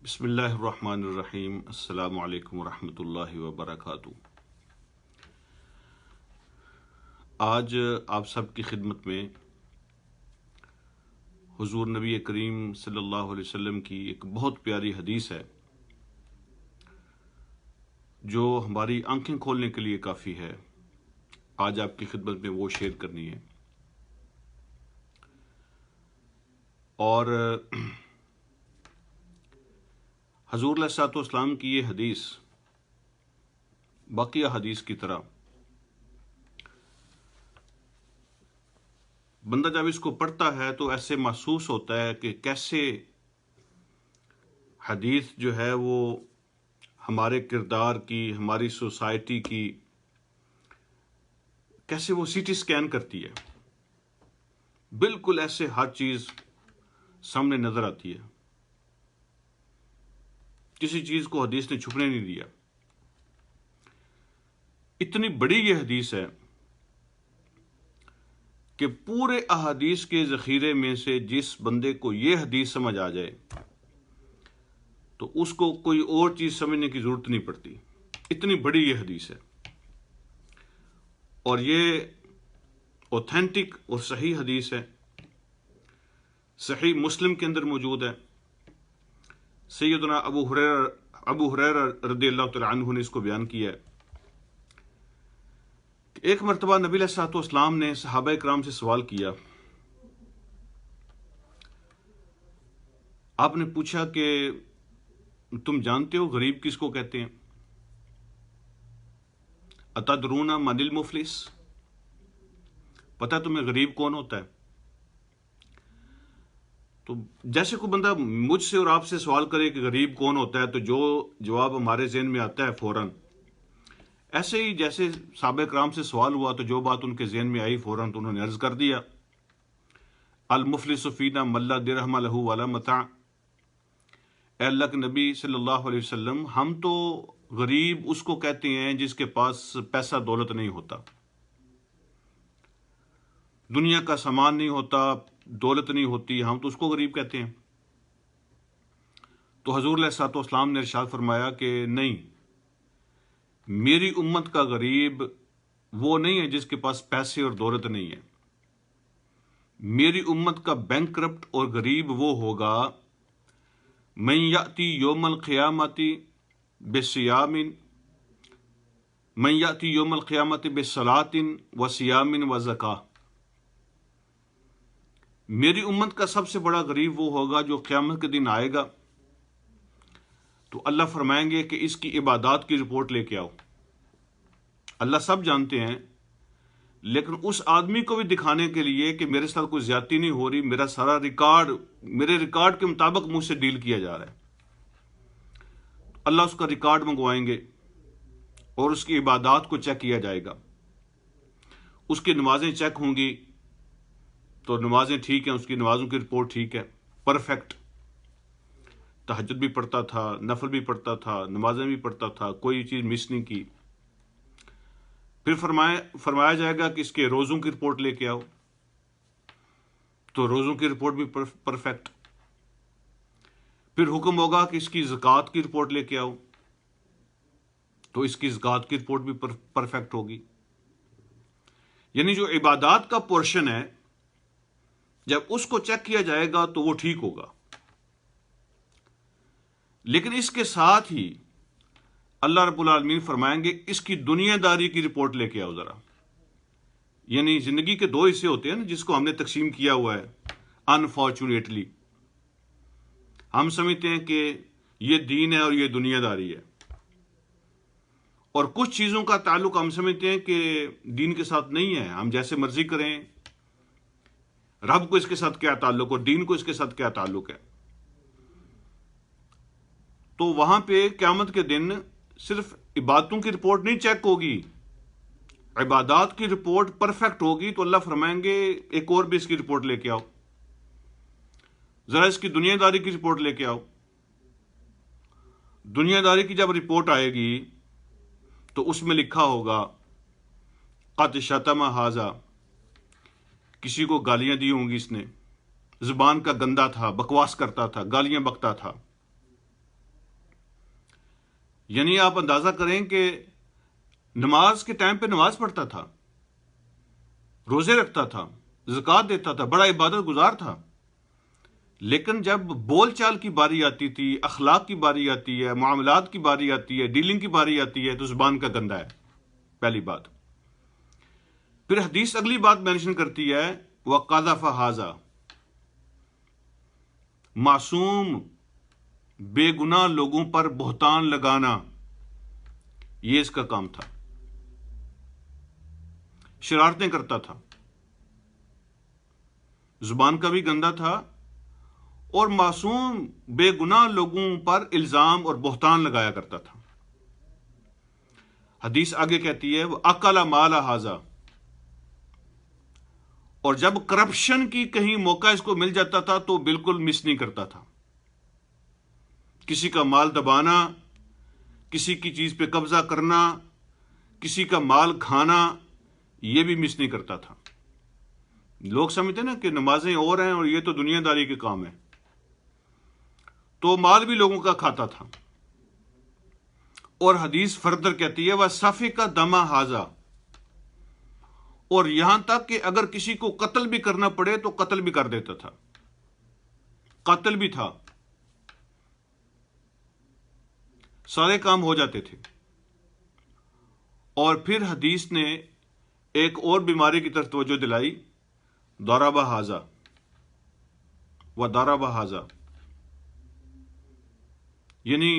بسم اللہ الرحمن الرحیم۔ السلام علیکم ورحمۃ اللہ وبرکاتہ۔ آج آپ سب کی خدمت میں حضور نبی کریم صلی اللہ علیہ وسلم کی ایک بہت پیاری حدیث ہے جو ہماری آنکھیں کھولنے کے لیے کافی ہے۔ آج آپ کی خدمت میں وہ شیئر کرنی ہے۔ اور حضور علیہ الصلوۃ والسلام کی یہ حدیث باقی حدیث کی طرح بندہ جب اس کو پڑھتا ہے تو ایسے محسوس ہوتا ہے کہ کیسے حدیث جو ہے وہ ہمارے کردار کی، ہماری سوسائٹی کی کیسے وہ سی ٹی اسکین کرتی ہے۔ بالکل ایسے ہر چیز سامنے نظر آتی ہے، کسی چیز کو حدیث نے چھپنے نہیں دیا۔ اتنی بڑی یہ حدیث ہے کہ پورے احادیث کے ذخیرے میں سے جس بندے کو یہ حدیث سمجھ آ جائے تو اس کو کوئی اور چیز سمجھنے کی ضرورت نہیں پڑتی۔ اتنی بڑی یہ حدیث ہے، اور یہ اوتھینٹک اور صحیح حدیث ہے۔ صحیح مسلم کے اندر موجود ہے۔ سیدنا ابو ہریرہ رضی اللہ تعالی عنہ نے اس کو بیان کیا ہے کہ ایک مرتبہ نبی علیہ الصلوۃ والسلام نے صحابہ کرام سے سوال کیا۔ آپ نے پوچھا کہ تم جانتے ہو غریب کس کو کہتے ہیں؟ اتدرون من المفلس؟ پتہ تمہیں غریب کون ہوتا ہے؟ تو جیسے کوئی بندہ مجھ سے اور آپ سے سوال کرے کہ غریب کون ہوتا ہے تو جو جواب ہمارے ذہن میں آتا ہے فوراً، ایسے ہی جیسے صحابہ کرام سے سوال ہوا تو جو بات ان کے ذہن میں آئی فوراً تو انہوں نے عرض کر دیا، المفلس فینا من لا درہم لہ ولا متاع۔ اے اللہ کے نبی صلی اللہ علیہ وسلم، ہم تو غریب اس کو کہتے ہیں جس کے پاس پیسہ دولت نہیں ہوتا، دنیا کا سامان نہیں ہوتا، دولت نہیں ہوتی، ہم تو اس کو غریب کہتے ہیں۔ تو حضور علیہ الصلوۃ والسلام نے ارشاد فرمایا کہ نہیں، میری امت کا غریب وہ نہیں ہے جس کے پاس پیسے اور دولت نہیں ہے۔ میری امت کا بینک کرپٹ اور غریب وہ ہوگا من یأتی یوم القیامت بصیام، من یأتی یوم القیامت بصلاۃ وصیام وزکاۃ۔ میری امت کا سب سے بڑا غریب وہ ہوگا جو قیامت کے دن آئے گا تو اللہ فرمائیں گے کہ اس کی عبادات کی رپورٹ لے کے آؤ۔ اللہ سب جانتے ہیں، لیکن اس آدمی کو بھی دکھانے کے لیے کہ میرے ساتھ کوئی زیادتی نہیں ہو رہی، میرا سارا ریکارڈ میرے ریکارڈ کے مطابق مجھ سے ڈیل کیا جا رہا ہے۔ اللہ اس کا ریکارڈ منگوائیں گے اور اس کی عبادات کو چیک کیا جائے گا۔ اس کی نمازیں چیک ہوں گی تو نمازیں ٹھیک ہیں، اس کی نمازوں کی رپورٹ ٹھیک ہے، پرفیکٹ، تہجد بھی پڑھتا تھا، نفل بھی پڑھتا تھا، نمازیں بھی پڑھتا تھا، کوئی چیز مس نہیں کی۔ پھر فرمایا جائے گا کہ اس کے روزوں کی رپورٹ لے کے آؤ، تو روزوں کی رپورٹ بھی پرفیکٹ۔ پھر حکم ہوگا کہ اس کی زکوٰۃ کی رپورٹ لے کے آؤ، تو اس کی زکوٰۃ کی رپورٹ بھی پرفیکٹ ہوگی۔ یعنی جو عبادات کا پورشن ہے جب اس کو چیک کیا جائے گا تو وہ ٹھیک ہوگا۔ لیکن اس کے ساتھ ہی اللہ رب العالمین فرمائیں گے اس کی دنیا داری کی رپورٹ لے کے آؤ ذرا۔ یعنی زندگی کے دو حصے ہوتے ہیں نا جس کو ہم نے تقسیم کیا ہوا ہے انفارچونیٹلی۔ ہم سمجھتے ہیں کہ یہ دین ہے اور یہ دنیا داری ہے، اور کچھ چیزوں کا تعلق ہم سمجھتے ہیں کہ دین کے ساتھ نہیں ہے، ہم جیسے مرضی کریں، رب کو اس کے ساتھ کیا تعلق اور دین کو اس کے ساتھ کیا تعلق ہے۔ تو وہاں پہ قیامت کے دن صرف عبادتوں کی رپورٹ نہیں چیک ہوگی، عبادات کی رپورٹ پرفیکٹ ہوگی تو اللہ فرمائیں گے ایک اور بھی اس کی رپورٹ لے کے آؤ، ذرا اس کی دنیا داری کی رپورٹ لے کے آؤ۔ دنیا داری کی جب رپورٹ آئے گی تو اس میں لکھا ہوگا قد شتم ھذا، کسی کو گالیاں دی ہوں گی، اس نے زبان کا گندا تھا، بکواس کرتا تھا، گالیاں بکتا تھا۔ یعنی آپ اندازہ کریں کہ نماز کے ٹائم پہ نماز پڑھتا تھا، روزے رکھتا تھا، زکوٰۃ دیتا تھا، بڑا عبادت گزار تھا، لیکن جب بول چال کی باری آتی تھی، اخلاق کی باری آتی ہے، معاملات کی باری آتی ہے، ڈیلنگ کی باری آتی ہے، تو زبان کا گندا ہے، پہلی بات۔ پھر حدیث اگلی بات مینشن کرتی ہے وَقَذَفَ هَذَا، معصوم بے گناہ لوگوں پر بہتان لگانا، یہ اس کا کام تھا، شرارتیں کرتا تھا، زبان کا بھی گندا تھا، اور معصوم بے گناہ لوگوں پر الزام اور بہتان لگایا کرتا تھا۔ حدیث آگے کہتی ہے وَأَكَلَ مَالَ هَذَا، اور جب کرپشن کی کہیں موقع اس کو مل جاتا تھا تو بالکل مس نہیں کرتا تھا، کسی کا مال دبانا، کسی کی چیز پہ قبضہ کرنا، کسی کا مال کھانا، یہ بھی مس نہیں کرتا تھا۔ لوگ سمجھتے نا کہ نمازیں اور ہیں اور یہ تو دنیا داری کے کام ہے، تو مال بھی لوگوں کا کھاتا تھا۔ اور حدیث فردر کہتی ہے وَسَفِكَ دَمَ هَذَا، اور یہاں تک کہ اگر کسی کو قتل بھی کرنا پڑے تو قتل بھی کر دیتا تھا، قتل بھی تھا، سارے کام ہو جاتے تھے۔ اور پھر حدیث نے ایک اور بیماری کی طرف توجہ دلائی، ضَرَبَ هَذَا وَضَرَبَ هَذَا، یعنی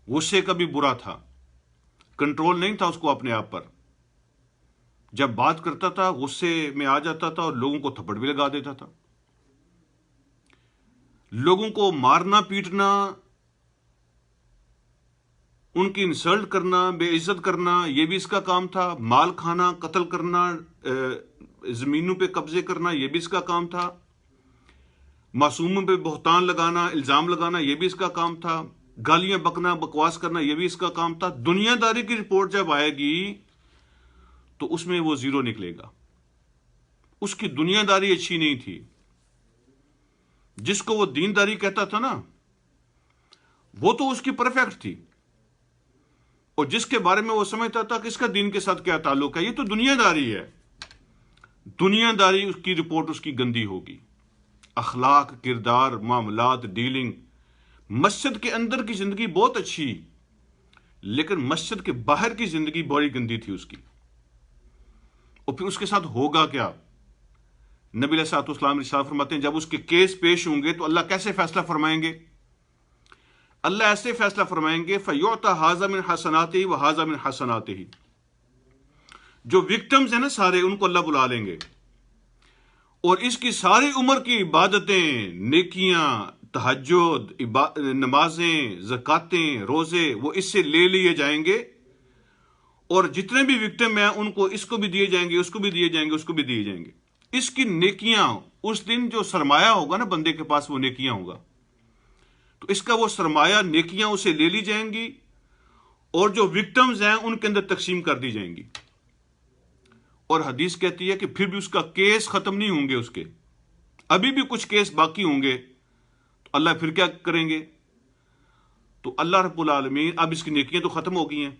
غصے کا بھی برا تھا، کنٹرول نہیں تھا اس کو اپنے آپ پر، جب بات کرتا تھا غصے میں آ جاتا تھا اور لوگوں کو تھپڑ بھی لگا دیتا تھا، لوگوں کو مارنا پیٹنا، ان کی انسلٹ کرنا، بے عزت کرنا، یہ بھی اس کا کام تھا، مال کھانا، قتل کرنا، زمینوں پہ قبضے کرنا، یہ بھی اس کا کام تھا، معصوموں پہ بہتان لگانا، الزام لگانا، یہ بھی اس کا کام تھا، گالیاں بکنا، بکواس کرنا، یہ بھی اس کا کام تھا۔ دنیا داری کی رپورٹ جب آئے گی تو اس میں وہ زیرو نکلے گا، اس کی دنیا داری اچھی نہیں تھی۔ جس کو وہ دینداری کہتا تھا نا، وہ تو اس کی پرفیکٹ تھی، اور جس کے بارے میں وہ سمجھتا تھا کہ اس کا دین کے ساتھ کیا تعلق ہے، یہ تو دنیا داری ہے، دنیا داری اس کی رپورٹ اس کی گندی ہوگی، اخلاق، کردار، معاملات، ڈیلنگ۔ مسجد کے اندر کی زندگی بہت اچھی، لیکن مسجد کے باہر کی زندگی بڑی گندی تھی اس کی۔ اور پھر اس کے ساتھ ہوگا کیا؟ نبی علیہ الصلوۃ والسلام ارشاد فرماتے ہیں جب اس کے کیس پیش ہوں گے تو اللہ کیسے فیصلہ فرمائیں گے؟ اللہ ایسے فیصلہ فرمائیں گے فَيُعْطَى هَذَا مِنْ حَسَنَاتِهِ وَهَذَا مِنْ حَسَنَاتِهِ، جو وکٹمز ہیں نا سارے، ان کو اللہ بلا لیں گے، اور اس کی ساری عمر کی عبادتیں، نیکیاں، تہجد، نمازیں، زکاتیں، روزے، وہ اس سے لے لیے جائیں گے، اور جتنے بھی وکٹم ہیں ان کو اس کو بھی دیے جائیں گے، اس کو بھی دیے جائیں گے، اس کو بھی دیے جائیں گے۔ اس کی نیکیاں، اس دن جو سرمایہ ہوگا نا بندے کے پاس، وہ نیکیاں ہوگا، تو اس کا وہ سرمایہ، نیکیاں اسے لے لی جائیں گی، اور جو وکٹمز ہیں ان کے اندر تقسیم کر دی جائیں گی۔ اور حدیث کہتی ہے کہ پھر بھی اس کا کیس ختم نہیں ہوں گے، اس کے ابھی بھی کچھ کیس باقی ہوں گے، تو اللہ پھر کیا کریں گے؟ تو اللہ رب العالمین اب اس کی نیکیاں تو ختم ہو گئی ہیں،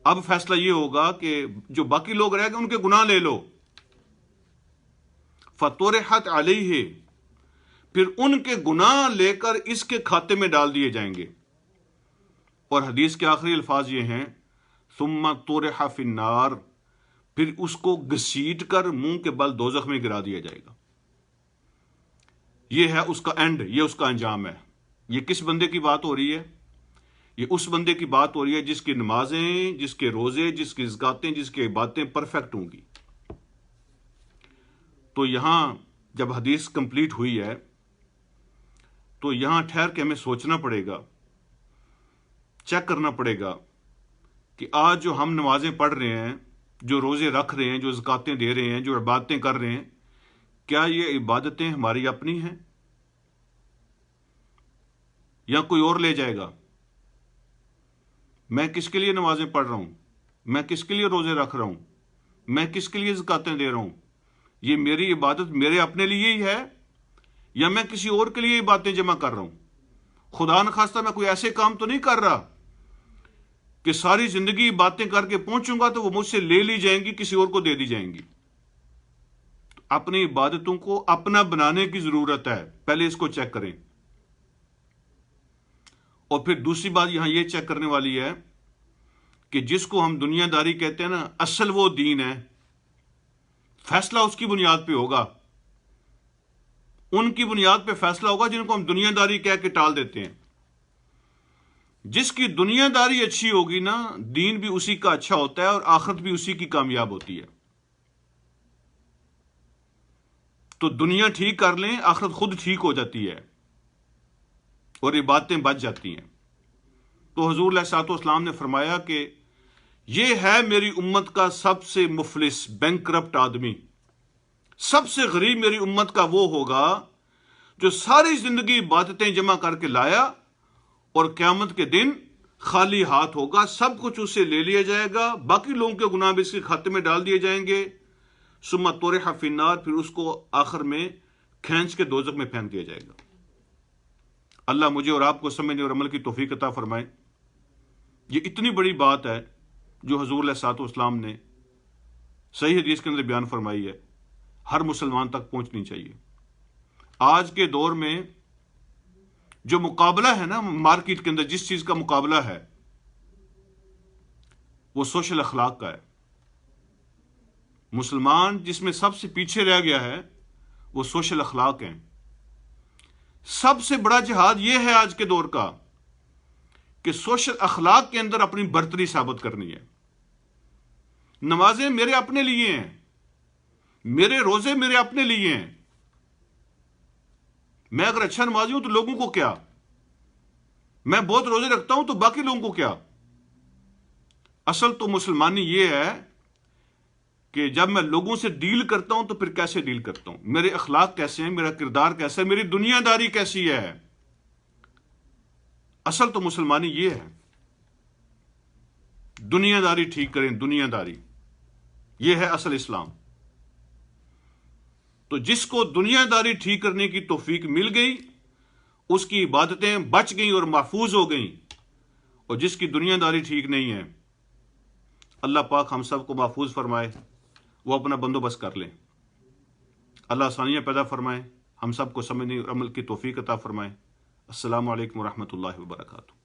اب فیصلہ یہ ہوگا کہ جو باقی لوگ رہ گئے ان کے گناہ لے لو، فَطُرِحَتْ عَلَيْهِ، پھر ان کے گناہ لے کر اس کے کھاتے میں ڈال دیے جائیں گے۔ اور حدیث کے آخری الفاظ یہ ہیں ثُمَّ طُرِحَ فِي النَّارِ، پھر اس کو گھسیٹ کر منہ کے بل دوزخ میں گرا دیا جائے گا۔ یہ ہے اس کا اینڈ، یہ اس کا انجام ہے۔ یہ کس بندے کی بات ہو رہی ہے؟ یہ اس بندے کی بات ہو رہی ہے جس کی نمازیں، جس کے روزے، جس کی زکاتیں، جس کی عبادتیں پرفیکٹ ہوں گی۔ تو یہاں جب حدیث کمپلیٹ ہوئی ہے تو یہاں ٹھہر کے ہمیں سوچنا پڑے گا، چیک کرنا پڑے گا کہ آج جو ہم نمازیں پڑھ رہے ہیں، جو روزے رکھ رہے ہیں، جو زکاتیں دے رہے ہیں، جو عبادتیں کر رہے ہیں، کیا یہ عبادتیں ہماری اپنی ہیں یا کوئی اور لے جائے گا؟ میں کس کے لیے نمازیں پڑھ رہا ہوں؟ میں کس کے لیے روزے رکھ رہا ہوں؟ میں کس کے لیے زکاتیں دے رہا ہوں؟ یہ میری عبادت میرے اپنے لیے ہی ہے یا میں کسی اور کے لیے عبادتیں جمع کر رہا ہوں؟ خدا نخواستہ میں کوئی ایسے کام تو نہیں کر رہا کہ ساری زندگی باتیں کر کے پہنچوں گا تو وہ مجھ سے لے لی جائیں گی، کسی اور کو دے دی جائیں گی۔ اپنی عبادتوں کو اپنا بنانے کی ضرورت ہے، پہلے اس کو چیک کریں۔ اور پھر دوسری بات یہاں یہ چیک کرنے والی ہے کہ جس کو ہم دنیا داری کہتے ہیں نا، اصل وہ دین ہے، فیصلہ اس کی بنیاد پہ ہوگا، ان کی بنیاد پہ فیصلہ ہوگا جن کو ہم دنیا داری کہہ کے ٹال دیتے ہیں۔ جس کی دنیا داری اچھی ہوگی نا، دین بھی اسی کا اچھا ہوتا ہے اور آخرت بھی اسی کی کامیاب ہوتی ہے۔ تو دنیا ٹھیک کر لیں، آخرت خود ٹھیک ہو جاتی ہے اور یہ باتیں بچ جاتی ہیں۔ تو حضور علیہ الصلوۃ والسلام نے فرمایا کہ یہ ہے میری امت کا سب سے مفلس، بینکرپٹ آدمی، سب سے غریب میری امت کا وہ ہوگا جو ساری زندگی عبادتیں جمع کر کے لایا اور قیامت کے دن خالی ہاتھ ہوگا، سب کچھ اس سے لے لیا جائے گا، باقی لوگوں کے گناہ بھی اس کے کھاتے میں ڈال دیے جائیں گے، ثم طرح فی النار، پھر اس کو آخر میں کھینچ کے دوزخ میں پھینک دیا جائے گا۔ اللہ مجھے اور آپ کو سمجھنے اور عمل کی توفیق عطا فرمائے۔ یہ اتنی بڑی بات ہے جو حضور علیہ الصلوۃ والسلام نے صحیح حدیث کے اندر بیان فرمائی ہے، ہر مسلمان تک پہنچنی چاہیے۔ آج کے دور میں جو مقابلہ ہے نا مارکیٹ کے اندر، جس چیز کا مقابلہ ہے وہ سوشل اخلاق کا ہے۔ مسلمان جس میں سب سے پیچھے رہ گیا ہے وہ سوشل اخلاق ہیں۔ سب سے بڑا جہاد یہ ہے آج کے دور کا کہ سوشل اخلاق کے اندر اپنی برتری ثابت کرنی ہے۔ نمازیں میرے اپنے لیے ہیں، میرے روزے میرے اپنے لیے ہیں، میں اگر اچھا نمازی ہوں تو لوگوں کو کیا، میں بہت روزے رکھتا ہوں تو باقی لوگوں کو کیا۔ اصل تو مسلمانی یہ ہے کہ جب میں لوگوں سے ڈیل کرتا ہوں تو پھر کیسے ڈیل کرتا ہوں، میرے اخلاق کیسے ہیں، میرا کردار کیسا ہے، میری دنیا داری کیسی ہے۔ اصل تو مسلمانی یہ ہے، دنیا داری ٹھیک کریں، دنیا داری، یہ ہے اصل اسلام۔ تو جس کو دنیا داری ٹھیک کرنے کی توفیق مل گئی، اس کی عبادتیں بچ گئیں اور محفوظ ہو گئیں، اور جس کی دنیا داری ٹھیک نہیں ہے، اللہ پاک ہم سب کو محفوظ فرمائے، وہ اپنا بندوبست کر لیں۔ اللہ آسانیاں پیدا فرمائے، ہم سب کو سمجھنے اور عمل کی توفیق عطا فرمائے۔ السلام علیکم ورحمۃ اللہ وبرکاتہ۔